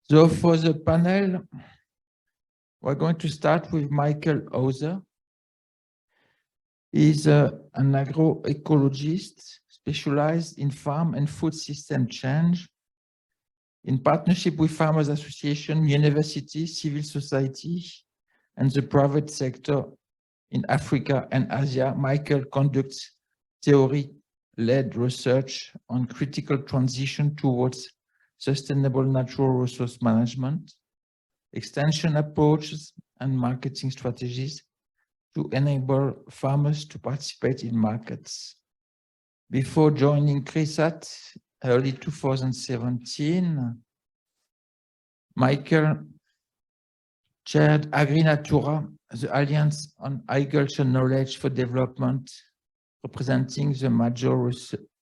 So for the panel, we're going to start with Michael Hauser. He's an agroecologist specialized in farm and food system change. In partnership with farmers association, universities, civil society, and the private sector in Africa and Asia, Michael conducts theory-led research on critical transition towards sustainable natural resource management, extension approaches, and marketing strategies to enable farmers to participate in markets. Before joining CRISAT early 2017, Michael chaired AgriNatura, the Alliance on Agriculture Knowledge for Development, representing the major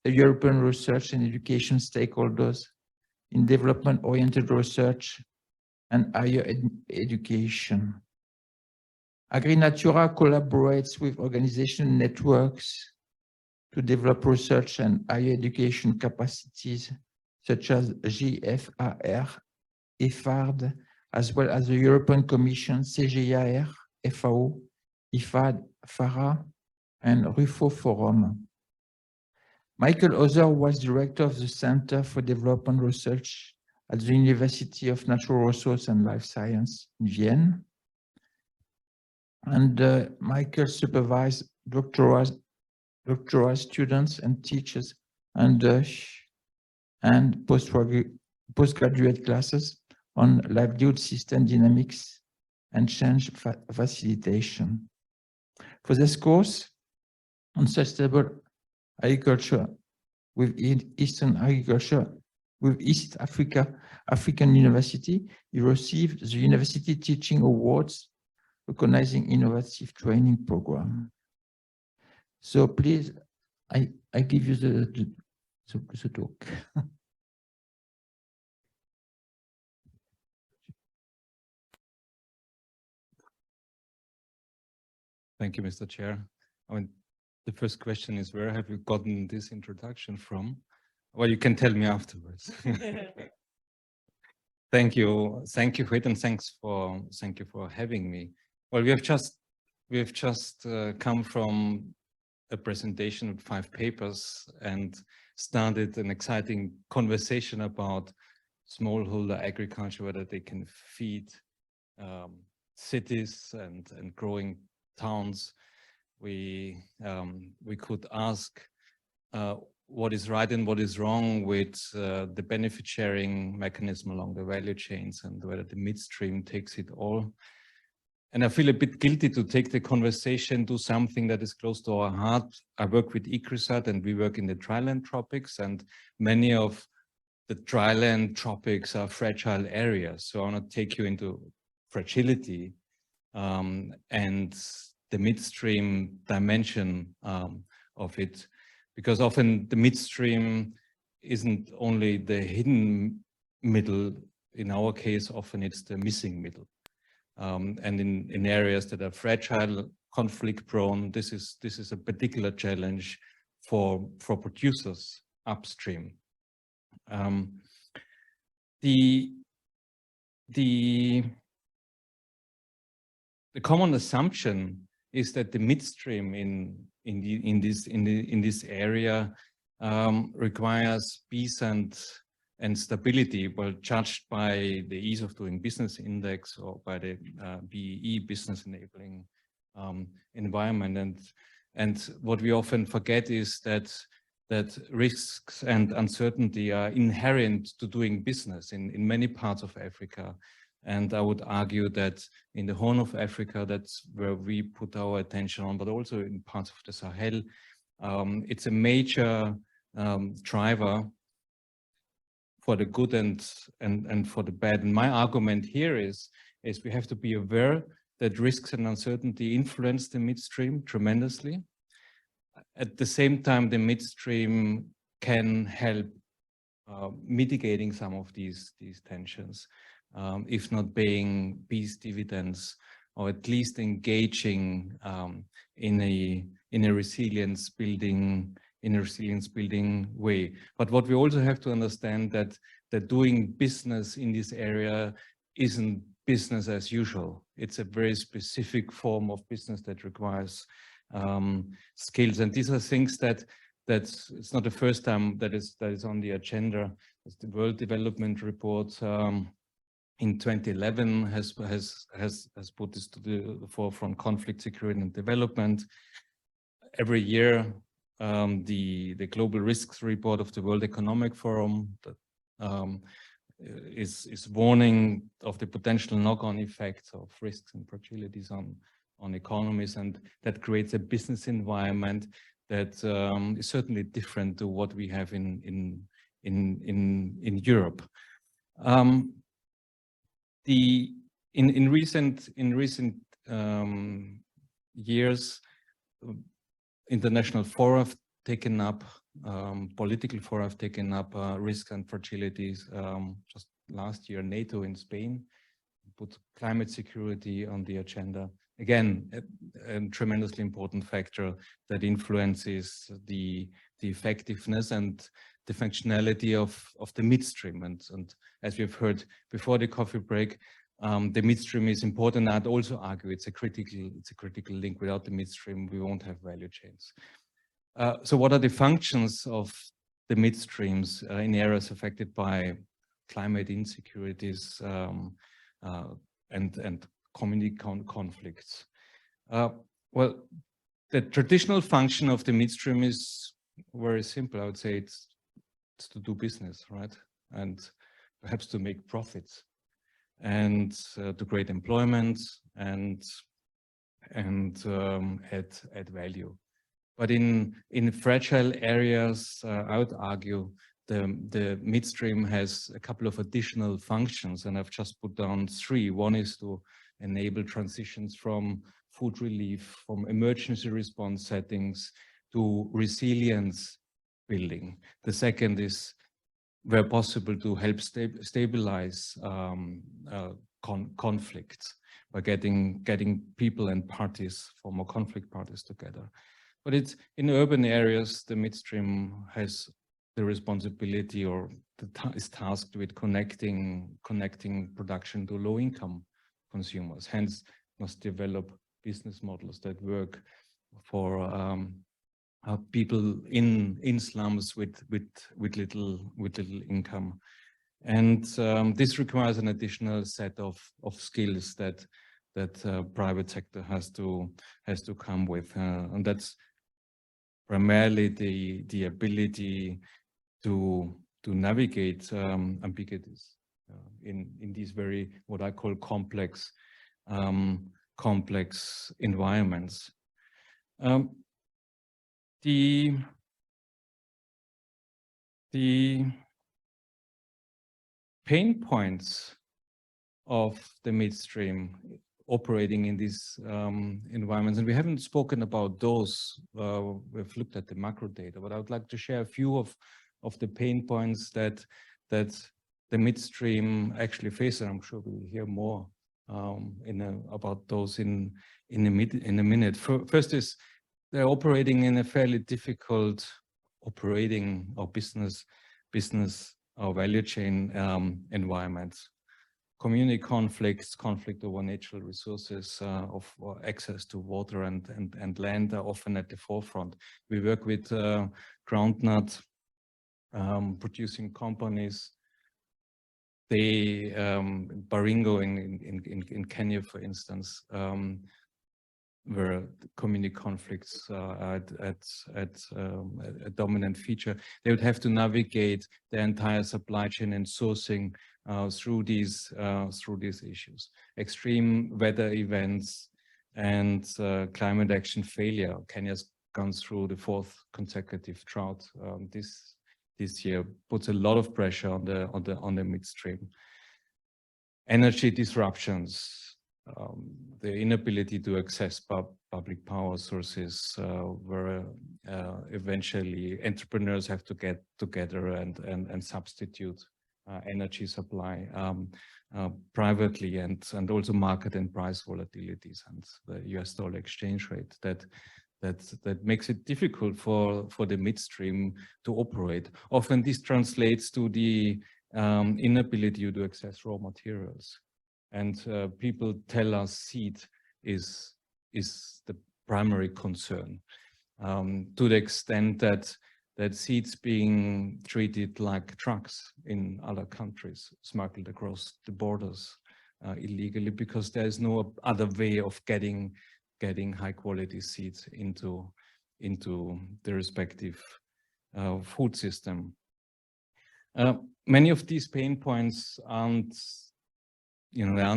European research and education stakeholders in development-oriented research and higher education. AgriNatura collaborates with organization networks to develop research and higher education capacities, such as GFAR, EFARD, as well as the European Commission, CGIAR, FAO, IFAD, FARA, and RUFO Forum. Michael Hauser was director of the Center for Development Research at the University of Natural Resources and Life Science in Vienna. And Michael supervised doctoral students and teachers and postgraduate classes on livelihood system dynamics and change facilitation. For this course on sustainable agriculture with Eastern agriculture with East African University, he received the University Teaching Awards, recognizing innovative training program. So please, I give you the talk. Thank you, Mr. Chair. I mean, the first question is, where have you gotten this introduction from? Well, you can tell me afterwards. Thank you for it, and thank you for having me. Well, we have just come from a presentation of 5 papers and started an exciting conversation about smallholder agriculture, whether they can feed cities and growing towns. We could ask what is right and what is wrong with the benefit sharing mechanism along the value chains, and whether the midstream takes it all. And I feel a bit guilty to take the conversation to something that is close to our heart. I work with ICRISAT, and we work in the dryland tropics, and many of the dryland tropics are fragile areas. So I want to take you into fragility and the midstream dimension of it, because often the midstream isn't only the hidden middle. In our case, often it's the missing middle. And in areas that are fragile, conflict prone, this is a particular challenge for producers upstream. The common assumption is that the midstream in this area requires peace and stability, well, judged by the ease of doing business index or by the BEE, business enabling environment. And what we often forget is that risks and uncertainty are inherent to doing business in many parts of Africa. And I would argue that in the Horn of Africa, that's where we put our attention on, but also in parts of the Sahel, it's a major driver for the good and for the bad. And my argument here is we have to be aware that risks and uncertainty influence the midstream tremendously. At the same time, the midstream can help mitigating some of these tensions, if not paying peace dividends, or at least engaging in a resilience building in a resilience building way. But what we also have to understand that doing business in this area isn't business as usual. It's a very specific form of business that requires skills, and these are things that it's not the first time that is on the agenda. As the World Development Report in 2011 has put this to the forefront: conflict, security, and development. Every year, the Global Risks Report of the World Economic Forum is warning of the potential knock-on effects of risks and fragilities on economies, and that creates a business environment that is certainly different to what we have in Europe. In recent years, international fora have taken up, political fora have taken up risks and fragilities. Just last year, NATO in Spain put climate security on the agenda. Again, a tremendously important factor that influences the effectiveness and the functionality of the midstream. And as we've heard before the coffee break, the midstream is important. I'd also argue it's a critical link. Without the midstream, we won't have value chains. So what are the functions of the midstreams in areas affected by climate insecurities and community conflicts? Well, the traditional function of the midstream is very simple. I would say it's to do business, right? And perhaps to make profits and to create employment and add value. But in fragile areas, I would argue the midstream has a couple of additional functions, and I've just put down three. One is to enable transitions from food relief, from emergency response settings to resilience building. The second is, where possible, to help stabilize conflicts by getting people and parties, former conflict parties, together. But it's in urban areas, the midstream has the responsibility, or is tasked with connecting production to low-income consumers. Hence, must develop business models that work for people in slums with little income. And this requires an additional set of skills that private sector has to come with, and that's primarily the ability to navigate ambiguities in these very, what I call, complex environments. The pain points of the midstream operating in these environments, and we haven't spoken about those. We've looked at the macro data, but I would like to share a few of the pain points that the midstream actually faces. I'm sure we'll hear more about those in a minute. First is, they're operating in a fairly difficult operating or business or value chain environments. Community conflicts, conflict over natural resources, or access to water and land are often at the forefront. We work with groundnut producing companies. They, Baringo in Kenya, for instance, where community conflicts are at a dominant feature. They would have to navigate the entire supply chain and sourcing through these issues. Extreme weather events and climate action failure. Kenya's gone through the 4th consecutive drought this year, puts a lot of pressure on the midstream. Energy disruptions, the inability to access public power sources, where eventually entrepreneurs have to get together and substitute energy supply privately, and also market and price volatilities, and the US dollar exchange rate that that makes it difficult for the midstream to operate. Often this translates to the inability to access raw materials. And people tell us seed is the primary concern, to the extent that seeds being treated like trucks in other countries, smuggled across the borders illegally, because there is no other way of getting high quality seeds into the respective food system. Many of these pain points aren't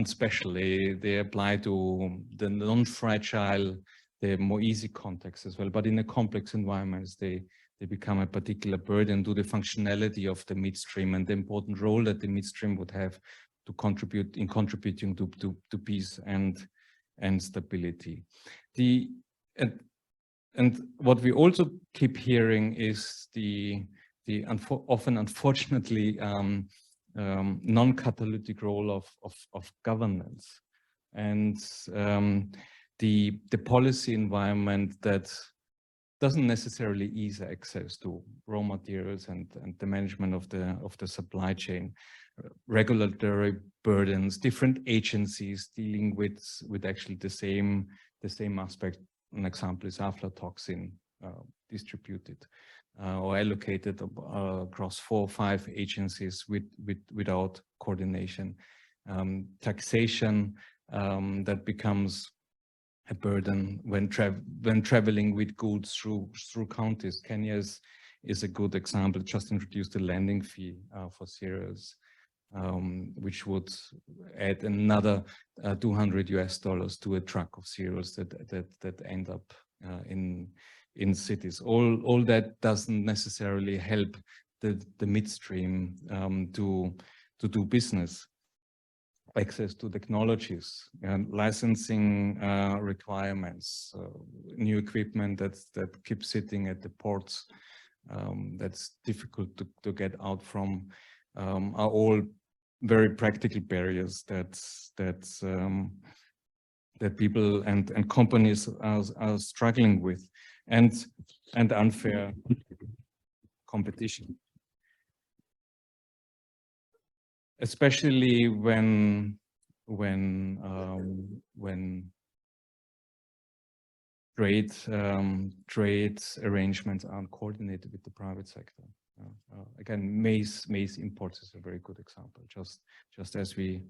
special. They apply to the non-fragile, the more easy contexts as well. But in a complex environments, they become a particular burden to the functionality of the midstream and the important role that the midstream would have to contributing to peace and stability. And what we also keep hearing is the often unfortunately non-catalytic role of governance and the policy environment that doesn't necessarily ease access to raw materials and the management of the supply chain, regulatory burdens, different agencies dealing with actually the same aspect. An example is aflatoxin distributed or allocated across 4 or 5 agencies without coordination. Taxation that becomes a burden when traveling with goods through counties. Kenya is a good example. Just introduced a landing fee for cereals, which would add another $200 to a truck of cereals that end up in cities. All that doesn't necessarily help the midstream to do business. Access to technologies and licensing requirements, new equipment that keeps sitting at the ports, that's difficult to get out from, are all very practical barriers that people and companies are struggling with, and unfair competition. Especially when trade arrangements aren't coordinated with the private sector. Again, maize imports is a very good example. Just as we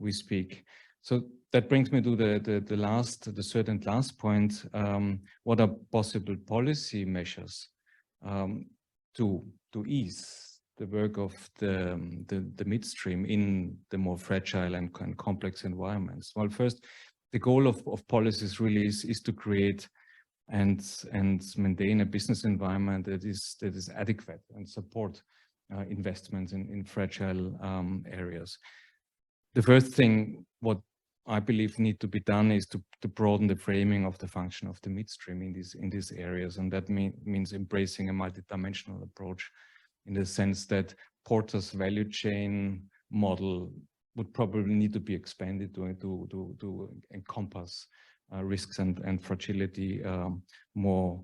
speak. So that brings me to the third and last point. What are possible policy measures to ease the work of the midstream in the more fragile and complex environments? Well, first, the goal of policies really is to create and maintain a business environment that is adequate and support investments in fragile areas. The first thing what I believe need to be done is to broaden the framing of the function of the midstream in these areas, and that means embracing a multidimensional approach, in the sense that Porter's value chain model would probably need to be expanded to encompass risks and fragility more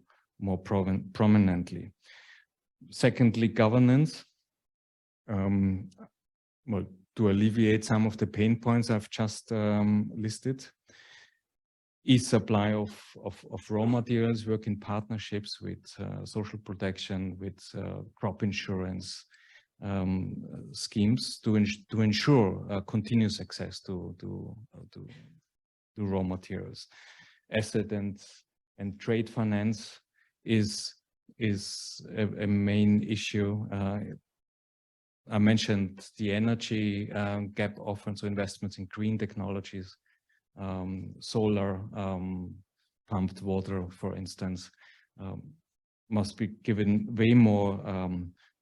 prominently. Secondly, governance. Well, to alleviate some of the pain points I've just listed. Supply of raw materials, work in partnerships with social protection, with crop insurance schemes to ensure continuous access to raw materials. Asset and trade finance is a main issue. I mentioned the energy gap often, so investments in green technologies. Solar, pumped water, for instance, must be given way more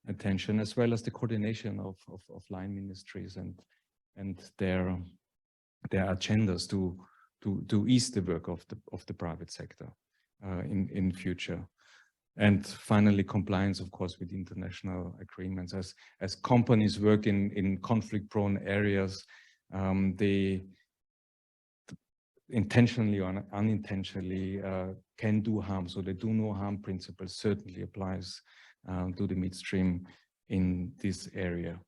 attention, as well as the coordination of line ministries and their agendas to ease the work of the private sector in future. And finally, compliance, of course, with international agreements. As companies work in conflict-prone areas, intentionally or unintentionally can do harm. So the do no harm principle certainly applies to the midstream in this area.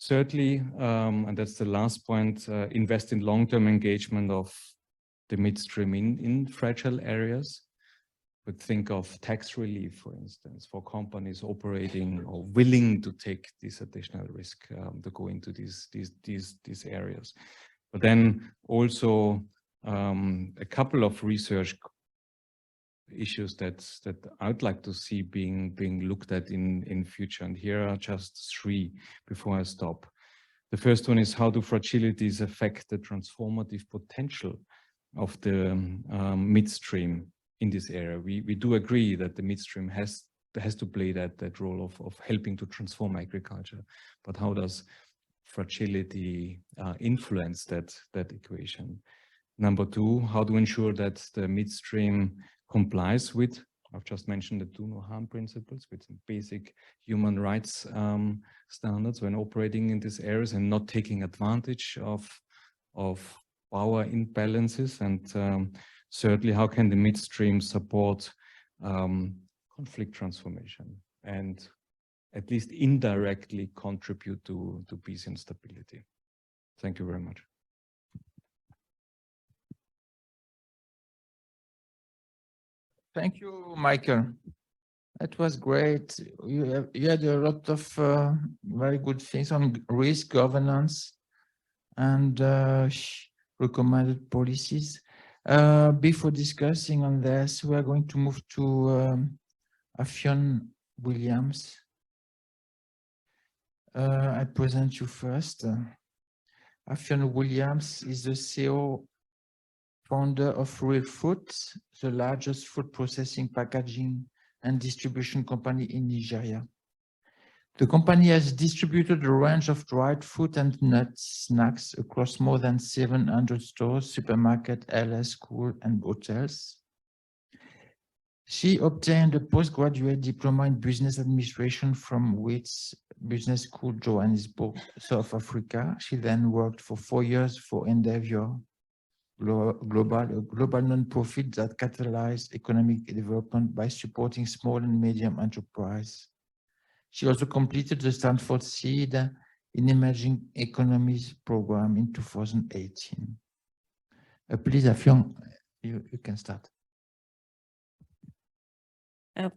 Thirdly, and that's the last point, invest in long-term engagement of the midstream in fragile areas. But think of tax relief, for instance, for companies operating or willing to take this additional risk to go into these areas. But then also a couple of research issues that I'd like to see being looked at in future. And here are just three before I stop. The first one is, how do fragilities affect the transformative potential of the midstream in this area? We do agree that the midstream has to play that role of helping to transform agriculture. But how does fragility influence that equation? Number two, how to ensure that the midstream complies with, I've just mentioned the do no harm principles, with some basic human rights standards when operating in these areas and not taking advantage of power imbalances. And thirdly, how can the midstream support conflict transformation and at least indirectly contribute to peace and stability? Thank you very much. Thank you, Michael. That was great. You had a lot of very good things on risk governance and recommended policies. Before discussing on this, we are going to move to Affion Williams. I present you first. Affion Williams is the CEO founder of Real Fruit, the largest food processing, packaging, and distribution company in Nigeria. The company has distributed a range of dried fruit and nut snacks across more than 700 stores, supermarkets, LS, schools, and hotels. She obtained a postgraduate diploma in business administration from Wits Business School, Johannesburg, South Africa. She then worked for 4 years for Endeavor global non-profit that catalyzed economic development by supporting small and medium enterprise. She also completed the Stanford Seed in Emerging Economies program in 2018. Please, Affion, you can start.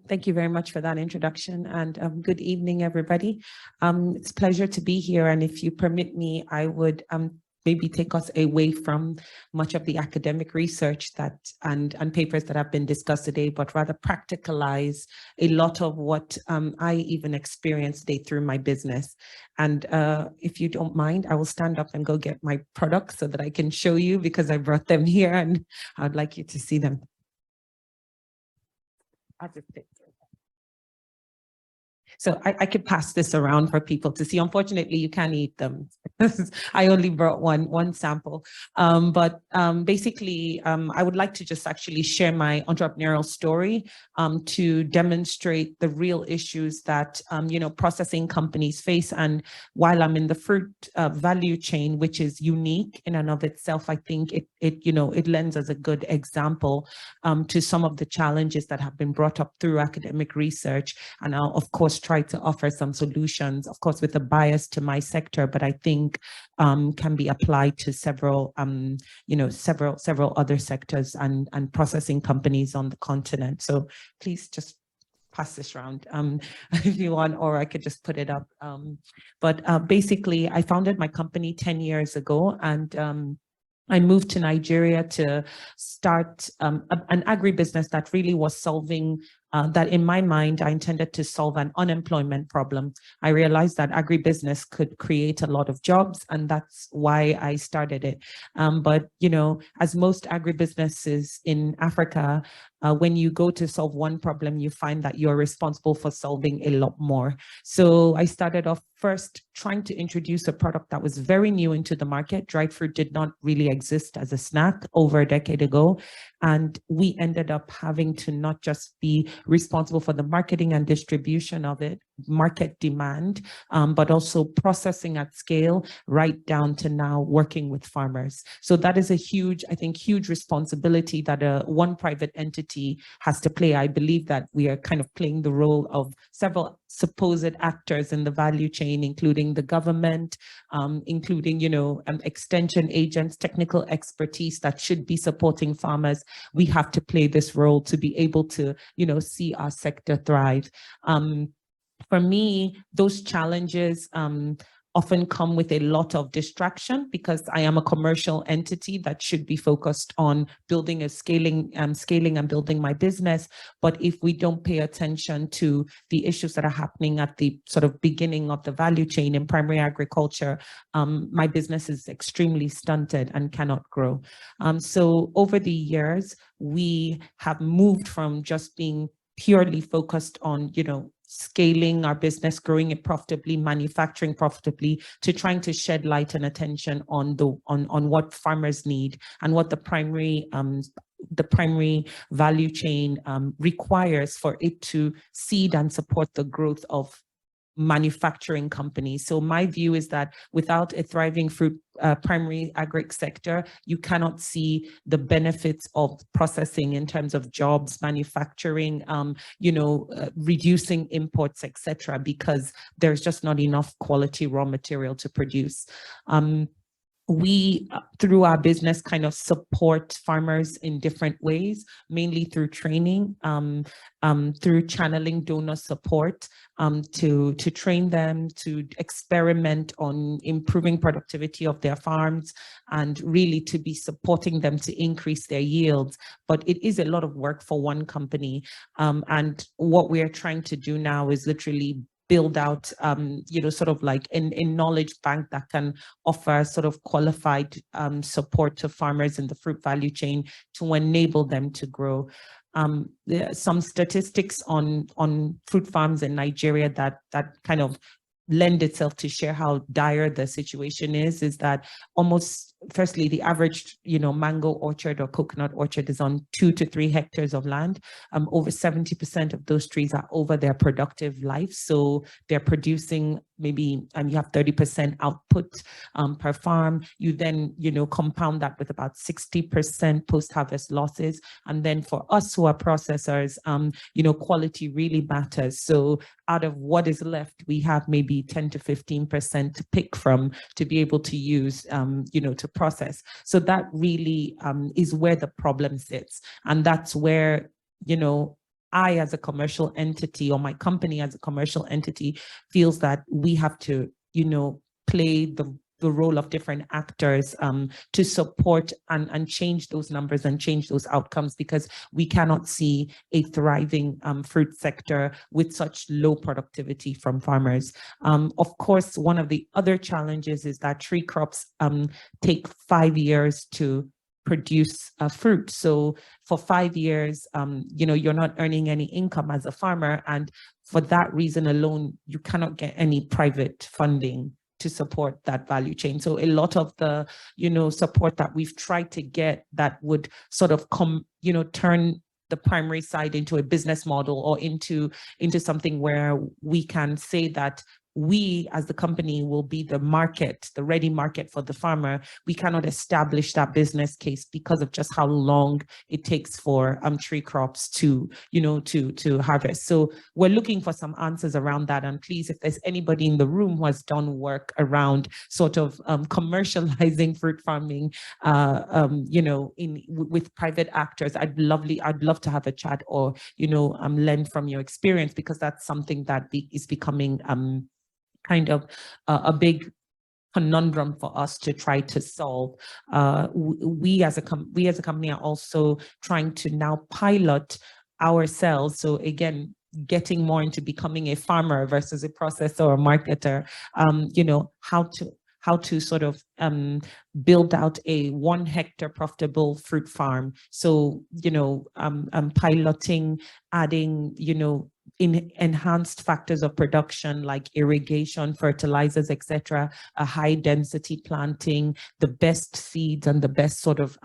Thank you very much for that introduction, and good evening, everybody. It's a pleasure to be here, and if you permit me, I would maybe take us away from much of the academic research that and papers that have been discussed today, but rather practicalize a lot of what I even experienced today through my business. And if you don't mind, I will stand up and go get my products so that I can show you, because I brought them here and I'd like you to see them. I'll just take them. So I could pass this around for people to see. Unfortunately, you can't eat them. I only brought one sample. But basically, I would like to just actually share my entrepreneurial story to demonstrate the real issues that processing companies face. And while I'm in the fruit value chain, which is unique in and of itself, I think it lends as a good example to some of the challenges that have been brought up through academic research. And I'll, of course, try to offer some solutions, of course, with a bias to my sector, but I think can be applied to several other sectors and processing companies on the continent. So please just pass this around if you want, or I could just put it up. But basically, I founded my company 10 years ago, and I moved to Nigeria to start an agribusiness that really was solving that in my mind, I intended to solve an unemployment problem. I realized that agribusiness could create a lot of jobs, and that's why I started it. But, as most agribusinesses in Africa, when you go to solve one problem, you find that you're responsible for solving a lot more. So I started off first trying to introduce a product that was very new into the market. Dried fruit did not really exist as a snack over a decade ago. And we ended up having to not just be responsible for the marketing and distribution of it, market demand, but also processing at scale, right down to now working with farmers. So that is a huge, I think, huge responsibility that one private entity has to play. I believe that we are kind of playing the role of several supposed actors in the value chain, including the government, including, extension agents, technical expertise that should be supporting farmers. We have to play this role to be able to, see our sector thrive. For me, those challenges often come with a lot of distraction because I am a commercial entity that should be focused on building scaling and building my business. But if we don't pay attention to the issues that are happening at the sort of beginning of the value chain in primary agriculture, my business is extremely stunted and cannot grow. So over the years, we have moved from just being purely focused on, scaling our business, growing it profitably, manufacturing profitably, to trying to shed light and attention on what farmers need and what the primary value chain requires for it to seed and support the growth of manufacturing companies. So my view is that without a thriving fruit primary agric sector, you cannot see the benefits of processing in terms of jobs, manufacturing, reducing imports, etc., because there's just not enough quality raw material to produce. We, through our business, kind of support farmers in different ways, mainly through training, through channeling donor support, to train them, to experiment on improving productivity of their farms, and really to be supporting them to increase their yields. But it is a lot of work for one company. And what we're trying to do now is literally build out, sort of like a knowledge bank that can offer sort of qualified support to farmers in the fruit value chain to enable them to grow. There are some statistics on fruit farms in Nigeria that kind of lend itself to share how dire the situation is that almost, firstly, the average, mango orchard or coconut orchard is on 2 to 3 hectares of land. Over 70% of those trees are over their productive life. So they're producing maybe, you have 30% output per farm. You then, compound that with about 60% post-harvest losses. And then for us who are processors, quality really matters. So out of what is left, we have maybe 10 to 15% to pick from to be able to use, to process. So that really is where the problem sits. And that's where, I, as a commercial entity, or my company as a commercial entity, feels that we have to, play the role of different actors to support and change those numbers and change those outcomes, because we cannot see a thriving fruit sector with such low productivity from farmers. Of course, one of the other challenges is that tree crops take 5 years to produce fruit. So for 5 years, you're not earning any income as a farmer. And for that reason alone, you cannot get any private funding to support that value chain. So a lot of the, support that we've tried to get that would sort of turn the primary side into a business model or into something where we can say that we as the company will be the market, the ready market for the farmer. We cannot establish that business case because of just how long it takes for tree crops to harvest. So we're looking for some answers around that. And please, if there's anybody in the room who has done work around sort of commercializing fruit farming, with private actors, I'd love to have a chat or learn from your experience, because that's something that is becoming kind of a big conundrum for us to try to solve. We as a company are also trying to now pilot ourselves. So again, getting more into becoming a farmer versus a processor or marketer, how to sort of build out a 1 hectare profitable fruit farm. So, piloting, adding, in enhanced factors of production like irrigation, fertilizers, etc., a high density planting, the best seeds and the best sort of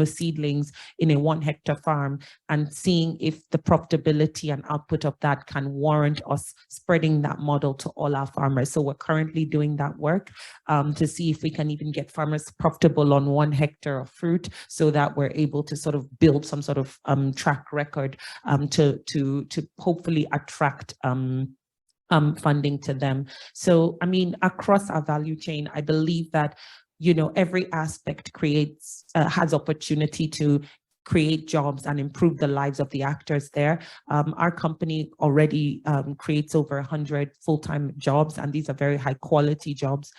seedlings in a 1 hectare farm, and seeing if the profitability and output of that can warrant us spreading that model to all our farmers. So we're currently doing that work to see if we can even get farmers profitable on 1 hectare of fruit, so that we're able to sort of build some sort of track record to hopefully attract funding to them. So, I mean, across our value chain, I believe that, every aspect creates, has opportunity to create jobs and improve the lives of the actors there. Our company already creates over 100 full-time jobs, and these are very high quality jobs.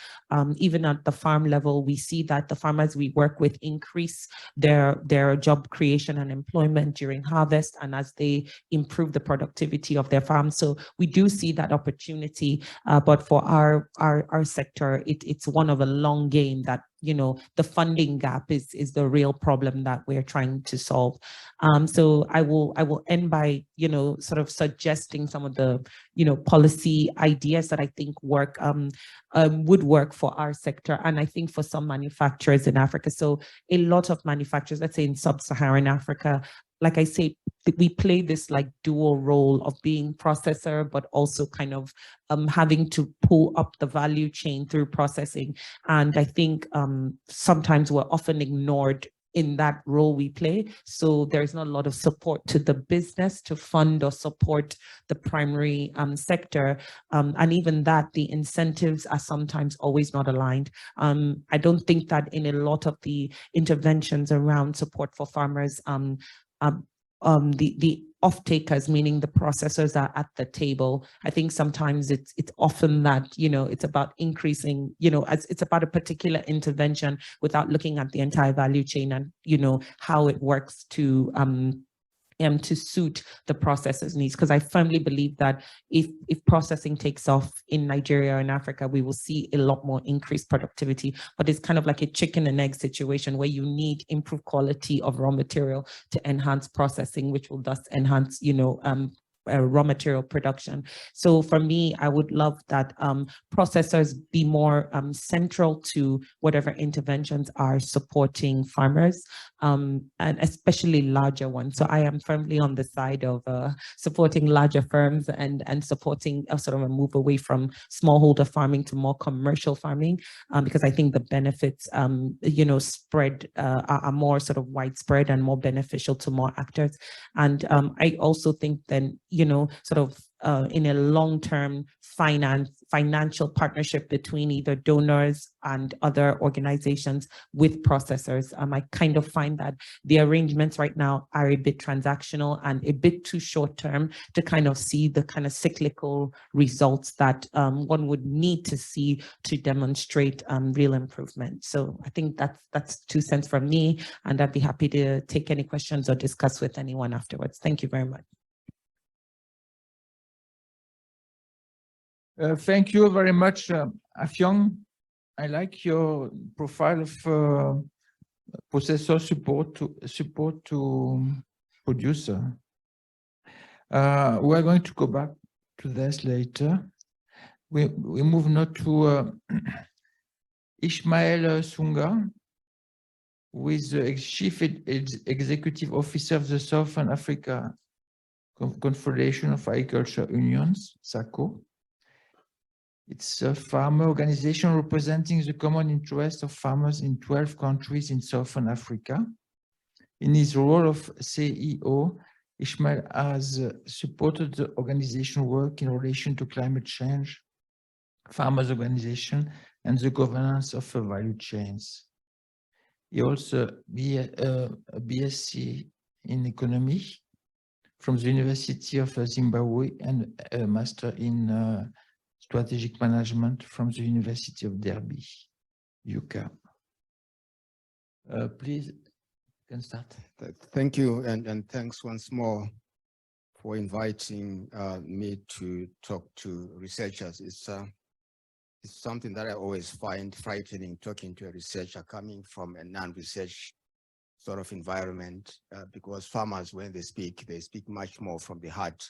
Even at the farm level, we see that the farmers we work with increase their job creation and employment during harvest and as they improve the productivity of their farms. So we do see that opportunity, but for our sector, it's one of a long game that the funding gap is the real problem that we're trying to solve. So I will end by, sort of suggesting some of the, policy ideas that I think would work for our sector. And I think for some manufacturers in Africa. So a lot of manufacturers, let's say in sub-Saharan Africa, like I say, we play this like dual role of being processor, but also kind of having to pull up the value chain through processing. And I think sometimes we're often ignored in that role we play. So there's not a lot of support to the business to fund or support the primary sector. And even that, the incentives are sometimes always not aligned. I don't think that in a lot of the interventions around support for farmers, the off-takers, meaning the processors, are at the table. I think sometimes it's often that, it's about increasing, it's about a particular intervention without looking at the entire value chain and, how it works to suit the processors' needs. Because I firmly believe that if processing takes off in Nigeria and Africa, we will see a lot more increased productivity. But it's kind of like a chicken and egg situation where you need improved quality of raw material to enhance processing, which will thus enhance, raw material production. So for me, I would love that processors be more central to whatever interventions are supporting farmers, and especially larger ones. So I am firmly on the side of supporting larger firms and supporting a sort of a move away from smallholder farming to more commercial farming, because I think the benefits, spread are more sort of widespread and more beneficial to more actors. And I also think then, sort of in a long-term financial partnership between either donors and other organizations with processors. I kind of find that the arrangements right now are a bit transactional and a bit too short-term to kind of see the kind of cyclical results that one would need to see to demonstrate real improvement. So I think that's 2 cents from me, and I'd be happy to take any questions or discuss with anyone afterwards. Thank you very much. Thank you very much, Afyong. I like your profile of processor support to producer. We're going to go back to this later. We move now to Ishmael Sunga, who is the Chief Executive Officer of the Southern Africa Confederation of Agriculture Unions, SACO. It's a farmer organization representing the common interest of farmers in 12 countries in Southern Africa. In his role of CEO, Ishmael has supported the organization work in relation to climate change, farmers' organization, and the governance of value chains. He also a BSc in economy from the University of Zimbabwe and a master in strategic management from the University of Derby, UK. Please, you can start. Thank you, and thanks once more for inviting me to talk to researchers. It's something that I always find frightening, talking to a researcher coming from a non-research sort of environment, because farmers, when they speak much more from the heart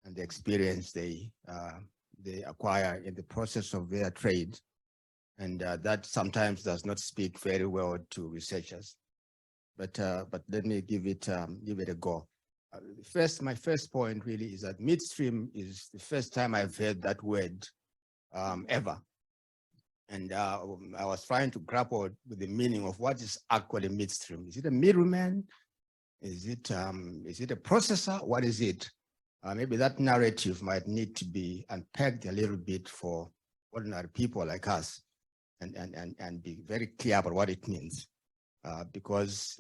and the experience they acquire in the process of their trade. And that sometimes does not speak very well to researchers. But let me give it a go. My first point really is that midstream is the first time I've heard that word ever. And I was trying to grapple with the meaning of what is actually midstream. Is it a middleman? Is it a processor? What is it? Maybe that narrative might need to be unpacked a little bit for ordinary people like us, and be very clear about what it means. Because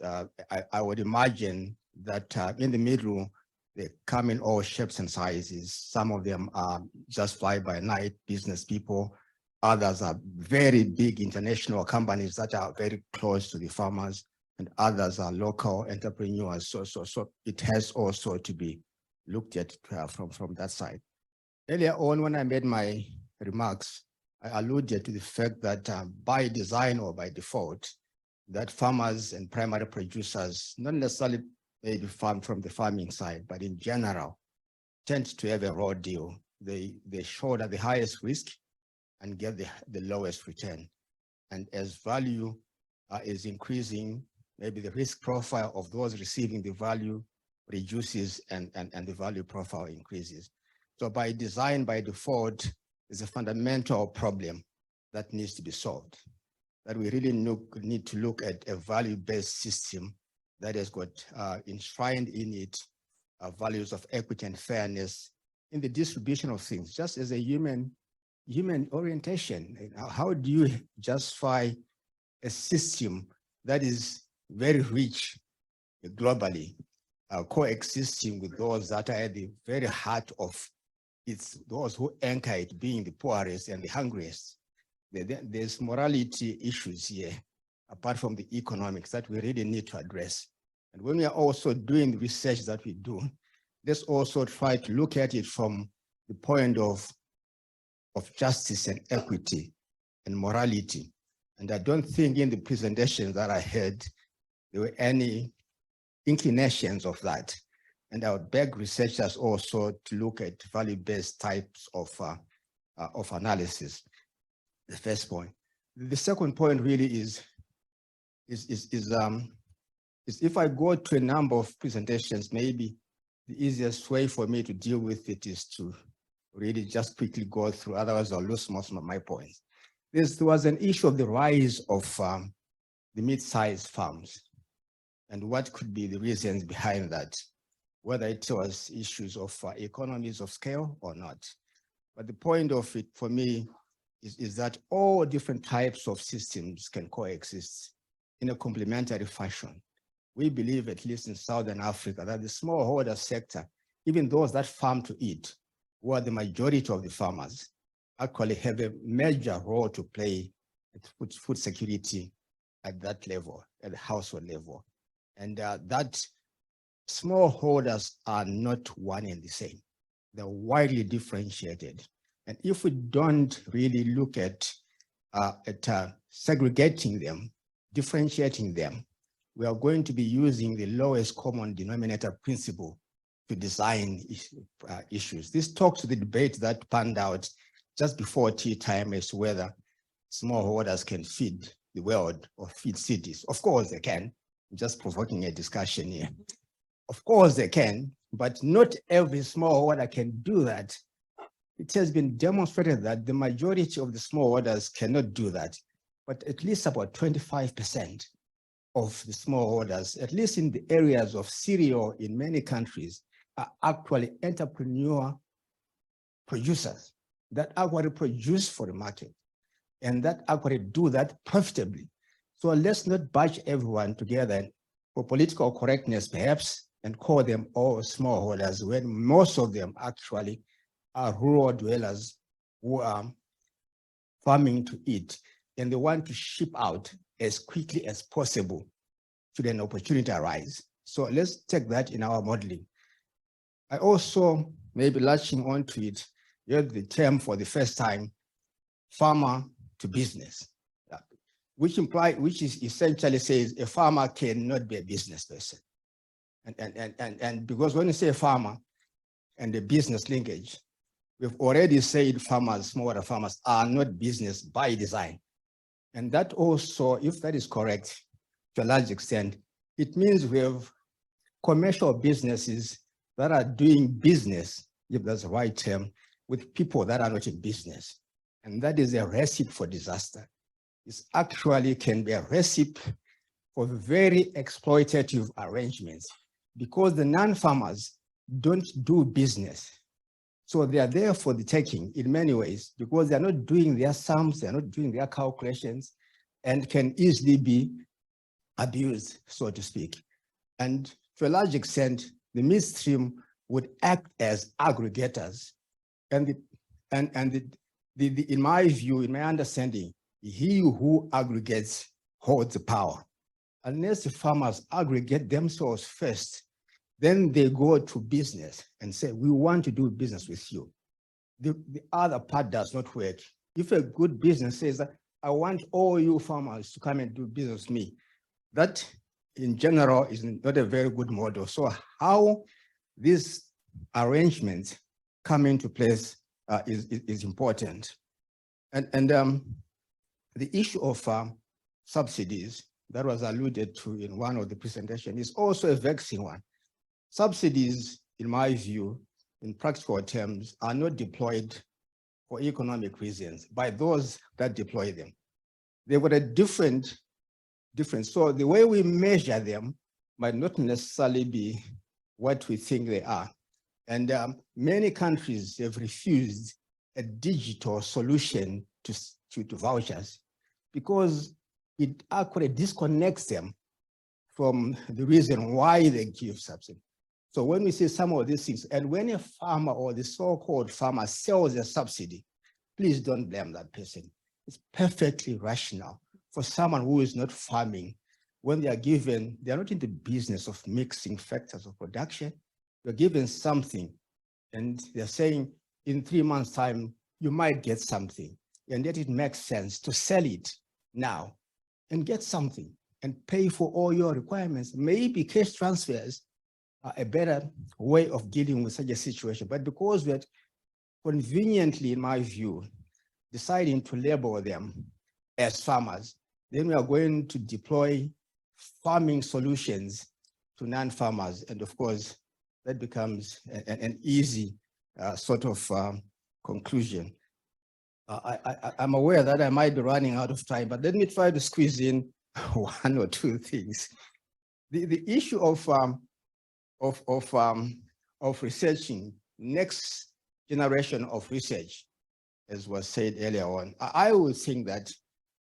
I would imagine that in the middle, they come in all shapes and sizes. Some of them are just fly-by-night business people. Others are very big international companies that are very close to the farmers, and others are local entrepreneurs. So it has also to be looked at from that side. Earlier on, when I made my remarks, I alluded to the fact that by design or by default, that farmers and primary producers, not necessarily maybe from the farming side, but in general, tend to have a raw deal. They shoulder the highest risk and get the lowest return. And as value is increasing, maybe the risk profile of those receiving the value reduces and the value profile increases. So by design, by default, is a fundamental problem that needs to be solved. That we really need to look at a value-based system that has got enshrined in it values of equity and fairness in the distribution of things, just as a human orientation. How do you justify a system that is very rich globally, coexisting with those that are at the very heart of those who anchor it, being the poorest and the hungriest? There's morality issues here, apart from the economics, that we really need to address. And when we are also doing the research that we do, let's also try to look at it from the point of justice and equity and morality. And I don't think in the presentations that I heard, there were any inclinations of that. And I would beg researchers also to look at value-based types of analysis. The first point. The second point really is if I go to a number of presentations, maybe the easiest way for me to deal with it is to really just quickly go through, otherwise I'll lose most of my points. There was an issue of the rise of the mid-sized farms and what could be the reasons behind that, whether it was issues of economies of scale or not. But the point of it for me is that all different types of systems can coexist in a complementary fashion. We believe, at least in Southern Africa, that the smallholder sector, even those that farm to eat, who are the majority of the farmers, actually have a major role to play at food security at that level, at the household level. And that smallholders are not one and the same. They're widely differentiated. And if we don't really look at segregating them, differentiating them, we are going to be using the lowest common denominator principle to design issues. This talks to the debate that panned out just before tea time as to whether smallholders can feed the world or feed cities. Of course they can. I'm just provoking a discussion here. Of course they can, but not every smallholder can do that. It has been demonstrated that the majority of the smallholders cannot do that, but at least about 25% of the smallholders, at least in the areas of cereal in many countries, are actually entrepreneur producers that actually produce for the market and that actually do that profitably. So let's not bunch everyone together for political correctness, perhaps, and call them all smallholders when most of them actually are rural dwellers who are farming to eat, and they want to ship out as quickly as possible should an opportunity arise. So let's take that in our modeling. I also, maybe latching onto it, you have the term for the first time, farmer to business, which is essentially says a farmer cannot be a business person. And because when you say farmer, and the business linkage. We've already said farmers, smallholder farmers, are not business by design. And that also, if that is correct, to a large extent, it means we have commercial businesses that are doing business, if that's the right term, with people that are not in business. And that is a recipe for disaster. It actually can be a recipe for very exploitative arrangements because the non-farmers don't do business. So they are there for the taking in many ways because they're not doing their sums, they're not doing their calculations, and can easily be abused, so to speak. And to a large extent, the midstream would act as aggregators. And in my view, in my understanding, he who aggregates holds the power. Unless the farmers aggregate themselves first, then they go to business and say, we want to do business with you. The other part does not work. If a good business says that I want all you farmers to come and do business with me, that in general is not a very good model. So how these arrangements come into place is important. And the issue of subsidies that was alluded to in one of the presentations is also a vexing one. Subsidies, in my view, in practical terms, are not deployed for economic reasons by those that deploy them. They've got a different. So the way we measure them might not necessarily be what we think they are. And many countries have refused a digital solution to vouchers because it actually disconnects them from the reason why they give subsidy. So when we see some of these things, and when a farmer or the so-called farmer sells a subsidy, please don't blame that person. It's perfectly rational for someone who is not farming. When they are given, they are not in the business of mixing factors of production. They're given something and they're saying in 3 months' time, you might get something. And yet it makes sense to sell it now and get something and pay for all your requirements. Maybe cash transfers are a better way of dealing with such a situation. But because we're conveniently, in my view, deciding to label them as farmers, then we are going to deploy farming solutions to non-farmers. And of course, that becomes an easy sort of conclusion. I'm aware that I might be running out of time, but let me try to squeeze in one or two things. The issue of researching next generation of research, as was said earlier on, I would think that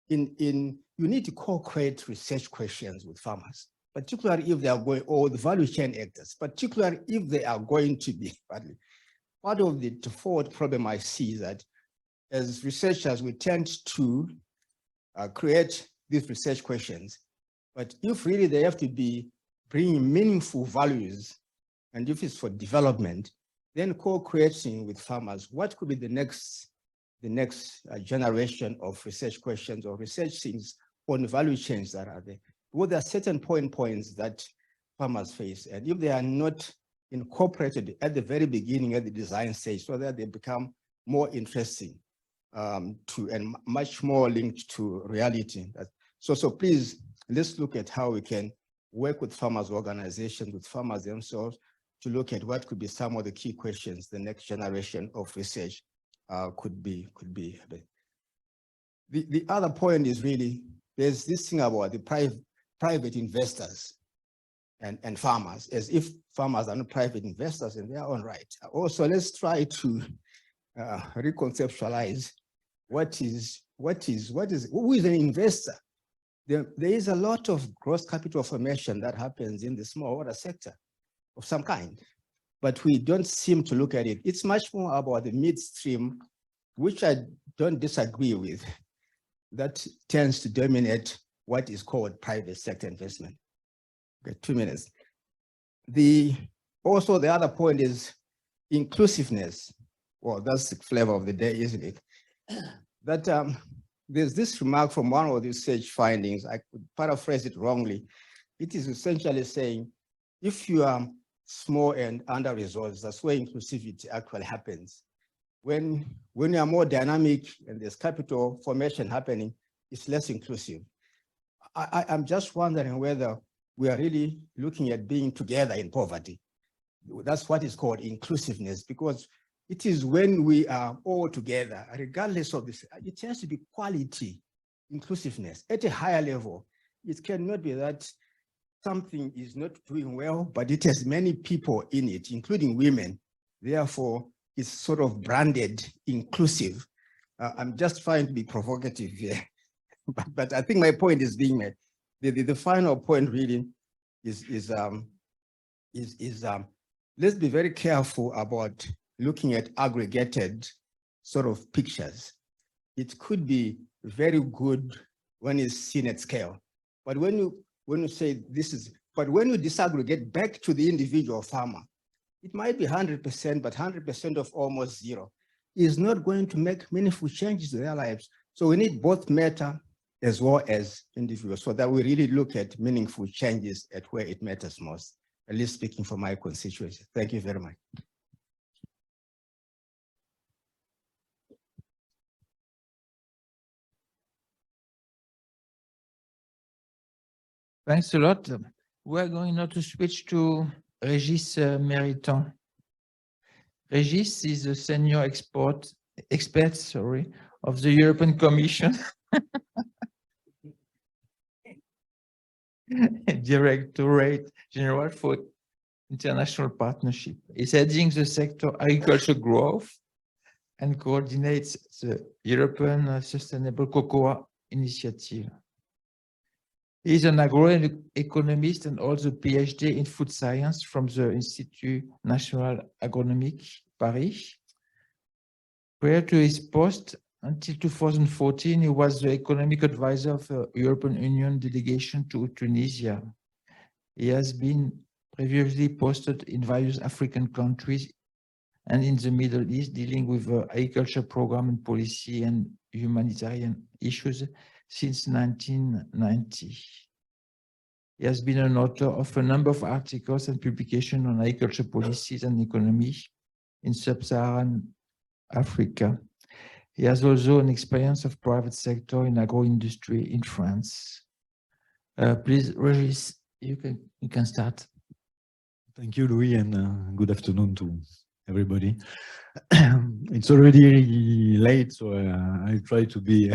you need to co-create research questions with farmers, particularly if they are going, or the value chain actors, particularly if they are going to be. Part of the default problem I see is that as researchers, we tend to create these research questions, but if really they have to be bringing meaningful values, and if it's for development, then co-creating with farmers, what could be the next generation of research questions or research things on value chains that are there? Well, there are certain points that farmers face, and if they are not incorporated at the very beginning at the design stage, so that they become more interesting and much more linked to reality. So please, let's look at how we can work with farmers organizations, with farmers themselves, to look at what could be some of the key questions the next generation of research could be. The other point is really, there's this thing about the private investors and farmers, as if farmers are not private investors in their own right. Also, let's try to reconceptualize who is an investor. There is a lot of gross capital formation that happens in the smallholder sector of some kind, but we don't seem to look at it. It's much more about the midstream, which I don't disagree with, that tends to dominate what is called private sector investment. Okay, 2 minutes. Also, the other point is inclusiveness. Well, that's the flavor of the day, isn't it? That there's this remark from one of the research findings, I could paraphrase it wrongly. It is essentially saying, if you are small and under-resourced. That's where inclusivity actually happens. When you are more dynamic and there's capital formation happening, it's less inclusive. I'm just wondering whether we are really looking at being together in poverty. That's what is called inclusiveness, because it is when we are all together, regardless of this, it has to be quality inclusiveness at a higher level. It cannot be that something is not doing well, but it has many people in it, including women. Therefore, it's sort of branded inclusive. I'm just trying to be provocative here, but I think my point is being made. The final point really is let's be very careful about looking at aggregated sort of pictures. It could be very good when it's seen at scale, but when you say this is, but when you disaggregate back to the individual farmer, it might be 100%, but 100% of almost zero is not going to make meaningful changes to their lives. So we need both meta as well as individuals, so that we really look at meaningful changes at where it matters most, at least speaking for my constituency. Thank you very much. Thanks a lot. We're going now to switch to Régis Méritant. Régis is a senior expert of the European Commission, Directorate General for International Partnership. He's heading the sector agriculture growth and coordinates the European Sustainable Cocoa Initiative. He is an agroeconomist and also PhD in food science from the Institut National Agronomique, Paris. Prior to his post, until 2014, he was the economic advisor of the European Union delegation to Tunisia. He has been previously posted in various African countries and in the Middle East, dealing with agriculture program and policy and humanitarian issues since 1990. He has been an author of a number of articles and publications on agriculture policies and economy in sub-Saharan Africa. He has also an experience of private sector in agro-industry in France. Please, Régis, you can start. Thank you, Louis, and good afternoon to everybody. It's already late, so I try to be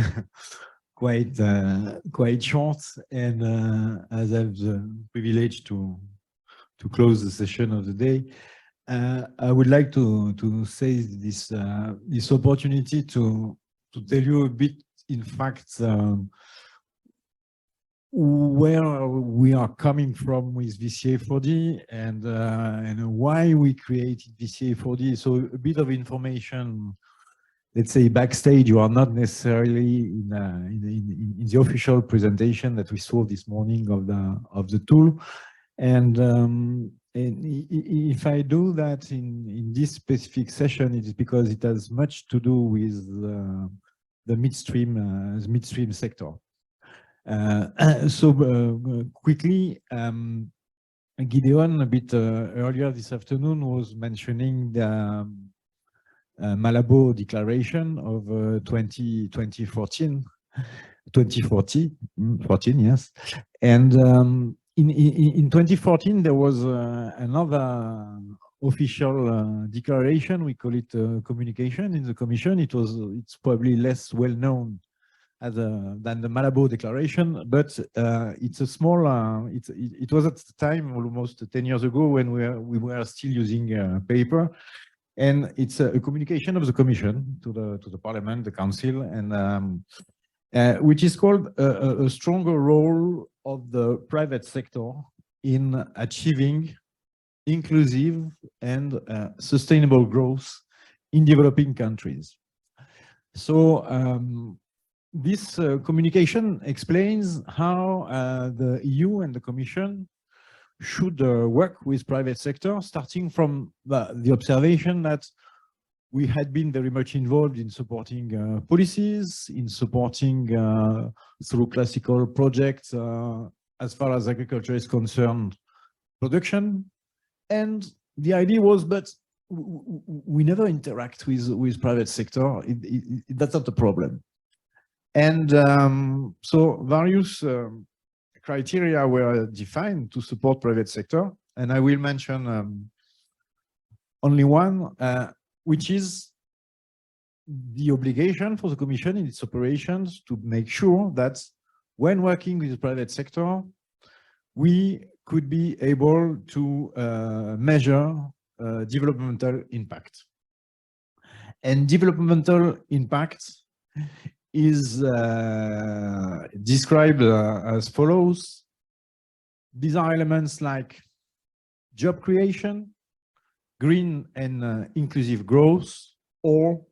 quite short. And as I have the privilege to close the session of the day, I would like to say this opportunity to tell you a bit, in fact, where we are coming from with VCA4D and why we created VCA4D. So a bit of information, let's say backstage. You are not necessarily in the official presentation that we saw this morning of the tool, and if I do that in this specific session, it is because it has much to do with the midstream sector. Quickly, Gideon, a bit earlier this afternoon, was mentioning the Malabo Declaration of 2014, yes. And in 2014, there was another official declaration. We call it communication in the Commission. It's probably less well known than the Malabo Declaration, but it's a small. It was at the time almost 10 years ago when we were still using paper, and it's a communication of the Commission to the Parliament, the Council, and which is called a stronger role of the private sector in achieving inclusive and sustainable growth in developing countries. So this communication explains how the EU and the Commission should work with private sector, starting from the observation that we had been very much involved in supporting policies, in supporting through classical projects as far as agriculture is concerned, production, And the idea was, but we never interact with private sector. That's not the problem. And so various criteria were defined to support private sector. And I will mention only one, which is the obligation for the Commission in its operations to make sure that when working with the private sector, we could be able to measure developmental impact. And developmental impact is described as follows. These are elements like job creation, green and inclusive growth, or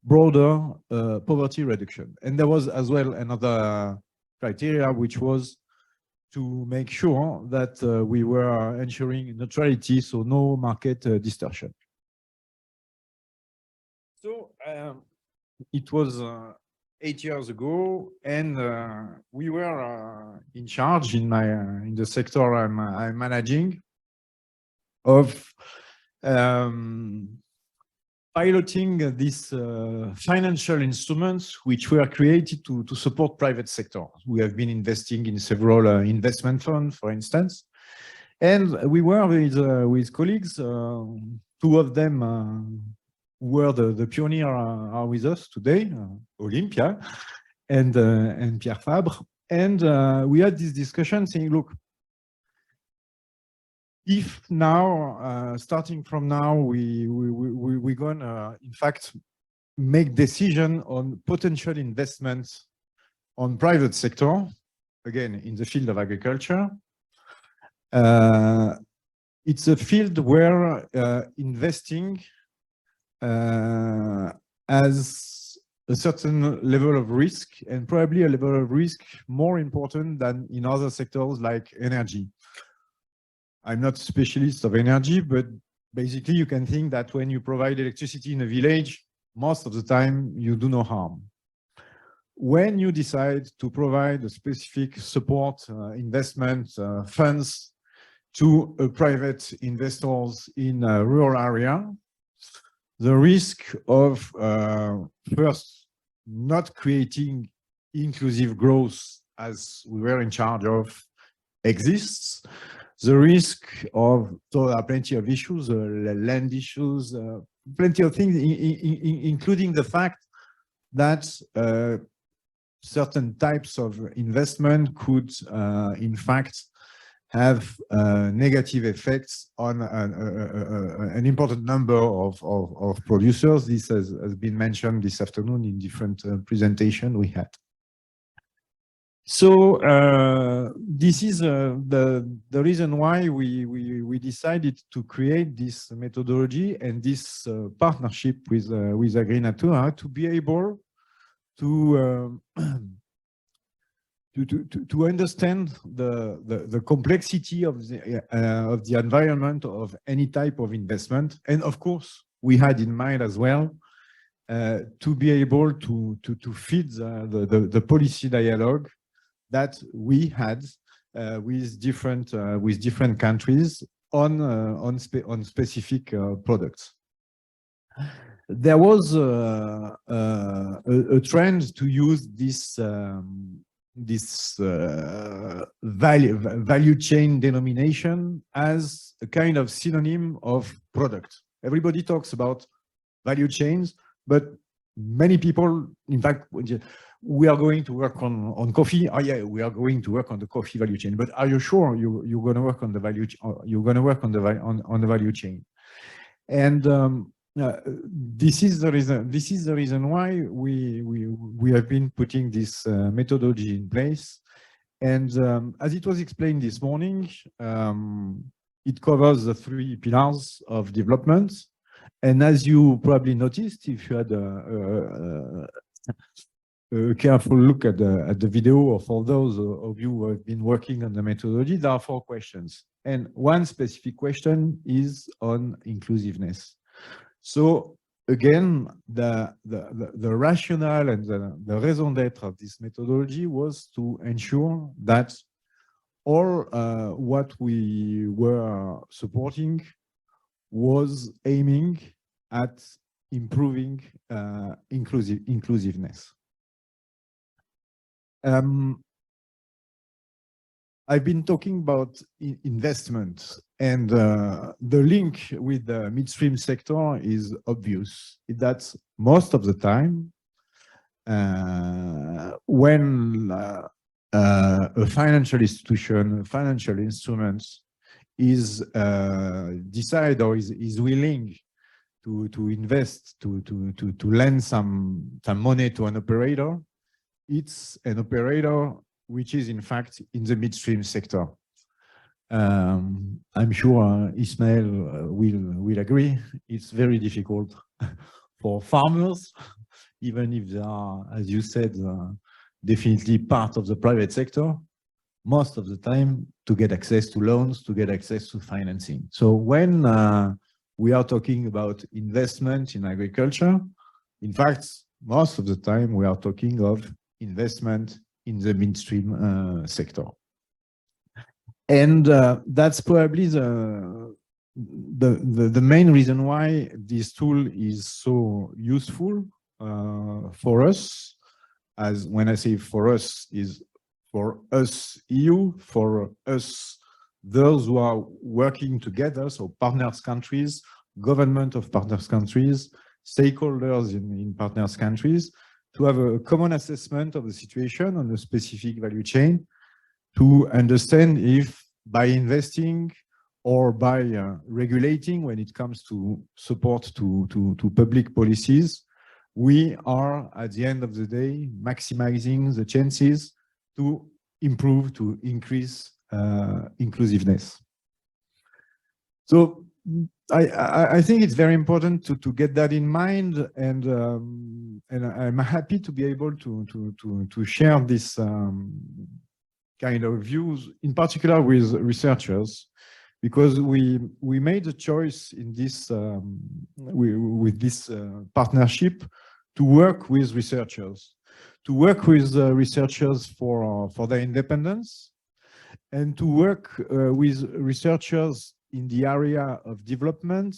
broader poverty reduction. And there was as well another criteria, which was to make sure that we were ensuring neutrality, so no market distortion. So it was 8 years ago, and we were in charge in the sector I'm managing of piloting these financial instruments which were created to support private sector. We have been investing in several investment funds, for instance, and we were with colleagues. Two of them who were the pioneer are with us today, Olympia and Pierre Fabre, and we had this discussion saying, look, if now, starting from now, we're gonna, in fact, make decision on potential investments on private sector, again, in the field of agriculture, it's a field where investing has a certain level of risk, and probably a level of risk more important than in other sectors like energy. I'm not a specialist of energy, but basically you can think that when you provide electricity in a village, most of the time you do no harm. When you decide to provide a specific support investment funds to private investors in a rural area, the risk of first not creating inclusive growth as we were in charge of exists. The risk of, so there are plenty of issues, land issues, plenty of things, including the fact that certain types of investment could, in fact, have negative effects on an important number of producers. This has been mentioned this afternoon in different presentations we had. So this is the reason why we decided to create this methodology and this partnership with AgriNatura to be able to understand the complexity of the environment of any type of investment, and of course we had in mind as well to be able to feed the policy dialogue that we had with different countries on specific products. There was a trend to use this value chain denomination as a kind of synonym of product. Everybody talks about value chains, but many people, in fact, we are going to work on coffee. Oh yeah, we are going to work on the coffee value chain. But are you sure you're going to work on the value? You're going to work on the value chain? And this is the reason. This is the reason why we have been putting this methodology in place. And as it was explained this morning, it covers the 3 pillars of development. And as you probably noticed, if you had a careful look at the video, of all those of you who have been working on the methodology, there are 4 questions. And one specific question is on inclusiveness. So again, the rationale and the raison d'être of this methodology was to ensure that all what we were supporting was aiming at improving inclusiveness. I've been talking about investment, and the link with the midstream sector is obvious. That's most of the time when a financial institution, financial instruments is decide or is willing to invest, to lend some money to an operator, it's an operator which is in fact in the midstream sector. I'm sure Ismail will agree. It's very difficult for farmers, even if they are, as you said, definitely part of the private sector, most of the time to get access to loans, to get access to financing. So when we are talking about investment in agriculture, in fact, most of the time we are talking of investment in the midstream sector. And that's probably the main reason why this tool is so useful for us. As when I say for us, is for us EU, for us those who are working together, so partners countries, government of partners countries, stakeholders in partners countries, to have a common assessment of the situation on a specific value chain, to understand if by investing or by regulating when it comes to support to public policies, we are at the end of the day maximizing the chances to improve, to increase inclusiveness. So I think it's very important to get that in mind, and I'm happy to be able to share this kind of views, in particular with researchers, because we made a choice in this with this partnership to work with researchers, for their independence, and to work with researchers in the area of development,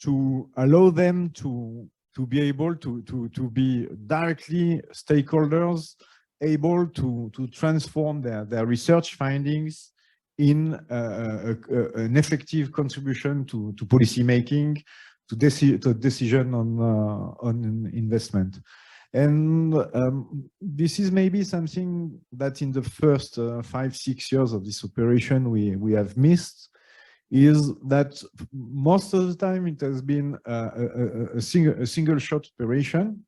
to allow them to be able to be directly stakeholders, able to transform their research findings in an effective contribution to policy making, to decision on investment. And this is maybe something that in the first 5-6 years of this operation we have missed, is that most of the time it has been a single shot operation.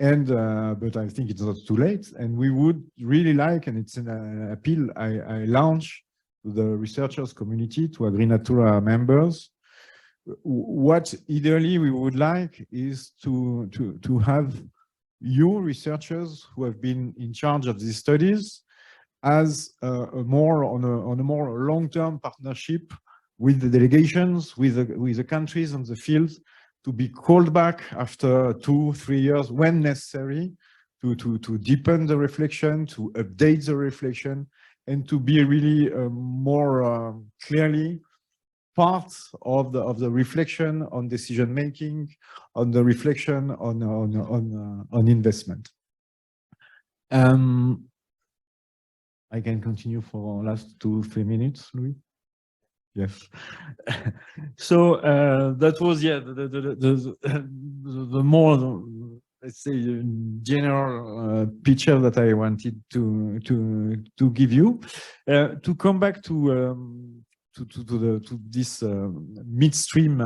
And but I think it's not too late, and we would really like, and it's an appeal I launch to the researchers community, to AgriNatura members. What ideally we would like is to have you researchers who have been in charge of these studies as a more long-term partnership with the delegations, with the countries on the field, to be called back after 2-3 years when necessary, to deepen the reflection, to update the reflection, and to be really more clearly part of the reflection on decision making, on the reflection on investment. I can continue for last 2-3 minutes, Louis. Yes. So that was the more, let's say, general picture that I wanted to give you. To come back to this midstream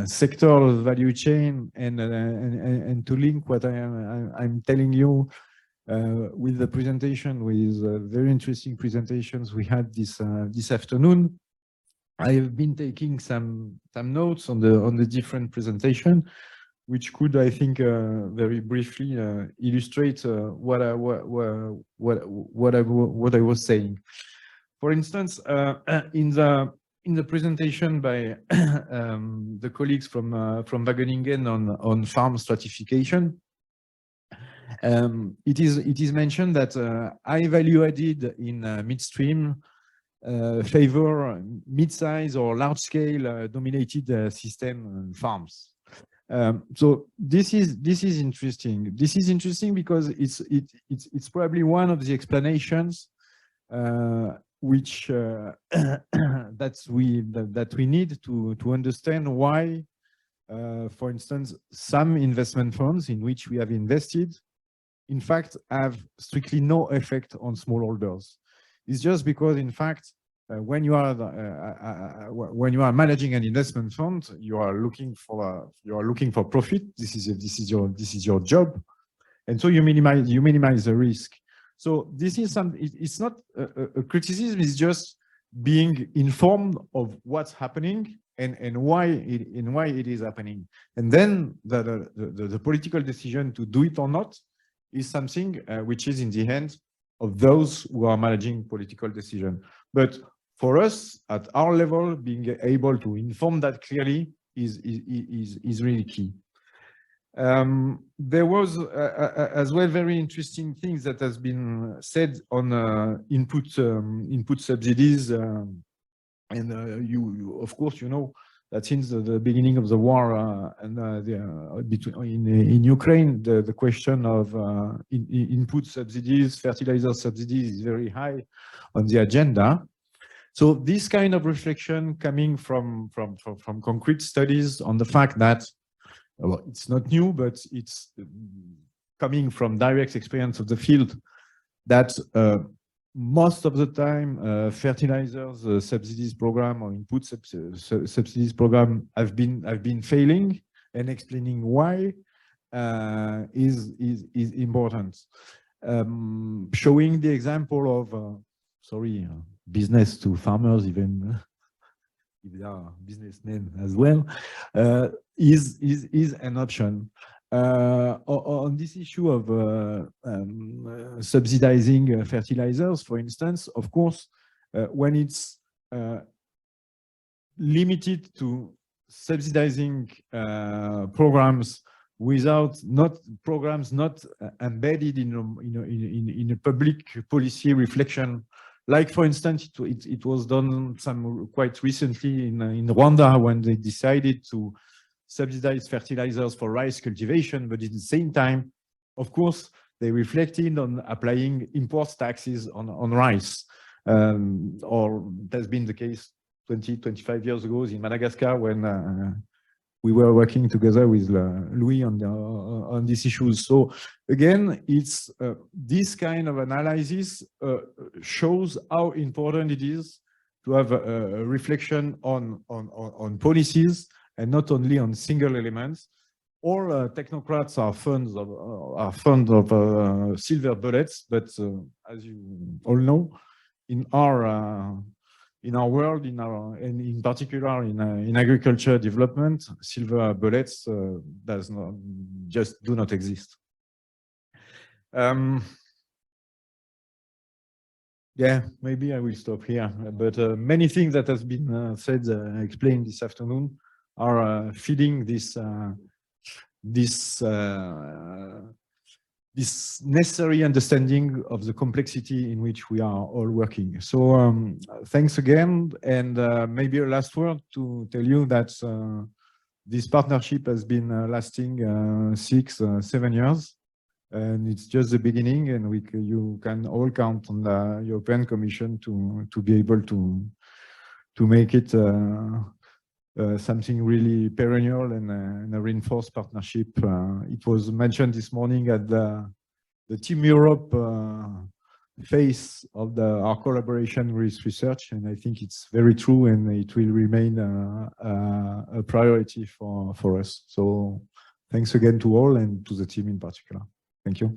sector value chain, and to link what I'm telling you with the presentation, with very interesting presentations we had this afternoon. I have been taking some notes on the different presentation, which could, I think, very briefly illustrate what I was saying. For instance, in the presentation by the colleagues from Wageningen on farm stratification, It is mentioned that high value added in midstream favor mid-size or large-scale dominated system farms. So this is interesting. This is interesting because it's probably one of the explanations which that we need to understand why, for instance, some investment funds in which we have invested, in fact, have strictly no effect on smallholders. It's just because, in fact, when you are managing an investment fund, you are looking for profit. This is your job, and so you minimize the risk. So this is it's not a criticism. It's just being informed of what's happening and why it is happening. And then the political decision to do it or not is something which is in the hands of those who are managing political decision. But for us, at our level, being able to inform that clearly is really key. There was as well very interesting things that has been said on input subsidies, and you of course you know that since the beginning of the war in Ukraine, the question of input subsidies, fertilizer subsidies is very high on the agenda. So this kind of reflection coming from concrete studies on the fact that, well, it's not new, but it's coming from direct experience of the field, that most of the time fertilizers subsidies program or input subsidies program have been failing, and explaining why is important. Showing the example of business to farmers, even if they are businessmen as well, is an option. On this issue of subsidizing fertilizers, for instance, of course, when it's limited to subsidizing programs not embedded in a public policy reflection. Like, for instance, it was done quite recently in Rwanda, when they decided to subsidize fertilizers for rice cultivation, but at the same time, of course, they reflected on applying import taxes on rice. Or it has been the case 25 years ago in Madagascar, when we were working together with Louis on these issues. So again, it's this kind of analysis shows how important it is to have a reflection on policies and not only on single elements. All technocrats are fond of silver bullets, but as you all know, in our world, and in particular in agriculture development, silver bullets do not exist. Yeah, maybe I will stop here. But many things that has been said, explained this afternoon, are feeding this necessary understanding of the complexity in which we are all working. So thanks again, and maybe a last word to tell you that this partnership has been lasting 6-7 years, and it's just the beginning, and you can all count on the European Commission to be able to make it something really perennial and a reinforced partnership. It was mentioned this morning at the Team Europe phase of our collaboration with research, and I think it's very true, and it will remain a priority for us. So thanks again to all, and to the team in particular. Thank you.